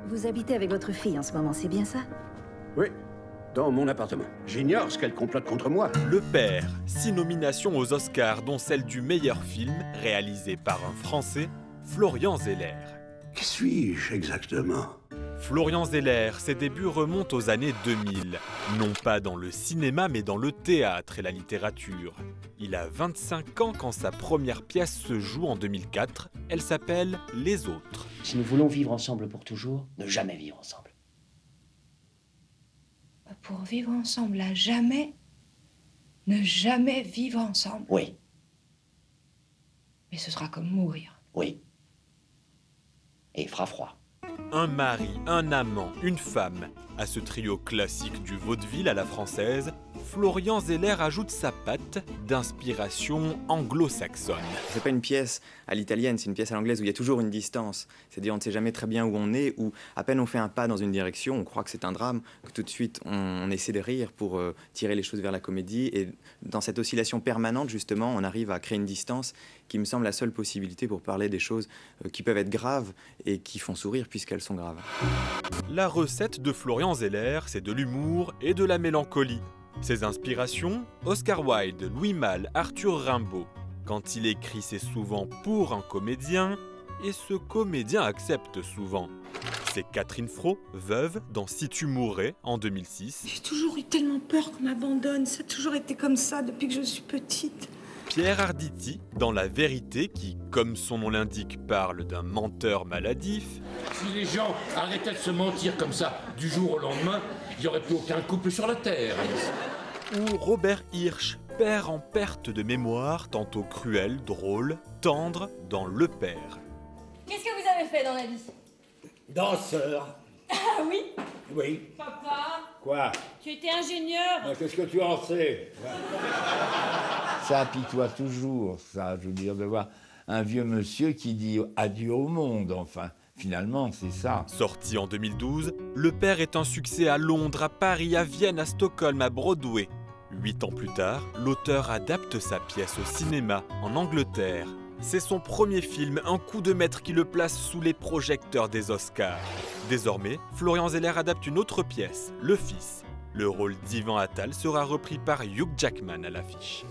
Vous habitez avec votre fille en ce moment, c'est bien ça? Oui, dans mon appartement. J'ignore ce qu'elle complote contre moi. Le Père, 6 nominations aux Oscars, dont celle du meilleur film, réalisé par un Français, Florian Zeller. Qui suis-je exactement? Florian Zeller, ses débuts remontent aux années 2000, non pas dans le cinéma mais dans le théâtre et la littérature. Il a 25 ans quand sa première pièce se joue en 2004, elle s'appelle Les Autres. Si nous voulons vivre ensemble pour toujours, ne jamais vivre ensemble. Pour vivre ensemble à jamais, ne jamais vivre ensemble. Oui, Mais ce sera comme mourir. oui. Et il fera froid. Un mari, un amant, une femme. À ce trio classique du vaudeville à la française, Florian Zeller ajoute sa patte d'inspiration anglo-saxonne. C'est pas une pièce à l'italienne, c'est une pièce à l'anglaise où il y a toujours une distance. C'est-à-dire on ne sait jamais très bien où on est, ou à peine on fait un pas dans une direction, on croit que c'est un drame, que tout de suite on essaie de rire pour tirer les choses vers la comédie. Et dans cette oscillation permanente, justement, on arrive à créer une distance qui me semble la seule possibilité pour parler des choses qui peuvent être graves et qui font sourire puisqu'elles sont graves. La recette de Florian Zeller, c'est de l'humour et de la mélancolie. Ses inspirations, Oscar Wilde, Louis Malle, Arthur Rimbaud. Quand il écrit, c'est souvent pour un comédien, et ce comédien accepte souvent. C'est Catherine Fro, veuve, dans Si tu mourais, en 2006. J'ai toujours eu tellement peur qu'on m'abandonne. Ça a toujours été comme ça depuis que je suis petite. Pierre Arditi, dans La Vérité, qui, comme son nom l'indique, parle d'un menteur maladif. Si les gens arrêtaient de se mentir comme ça du jour au lendemain, il n'y aurait plus aucun couple sur la Terre. Ou Robert Hirsch, père en perte de mémoire, tantôt cruel, drôle, tendre, dans Le Père. Qu'est-ce que vous avez fait dans la vie? Danseur. Ah oui? Oui. Papa, Quoi? tu étais ingénieur. Qu'est-ce que tu en sais? Ça apitoie toujours, ça, je veux dire, de voir un vieux monsieur qui dit adieu au monde, enfin. Finalement, c'est ça. Sorti en 2012, Le Père est un succès à Londres, à Paris, à Vienne, à Stockholm, à Broadway. 8 ans plus tard, l'auteur adapte sa pièce au cinéma, en Angleterre. C'est son premier film, un coup de maître qui le place sous les projecteurs des Oscars. Désormais, Florian Zeller adapte une autre pièce, Le Fils. Le rôle d'Ivan Attal sera repris par Hugh Jackman à l'affiche.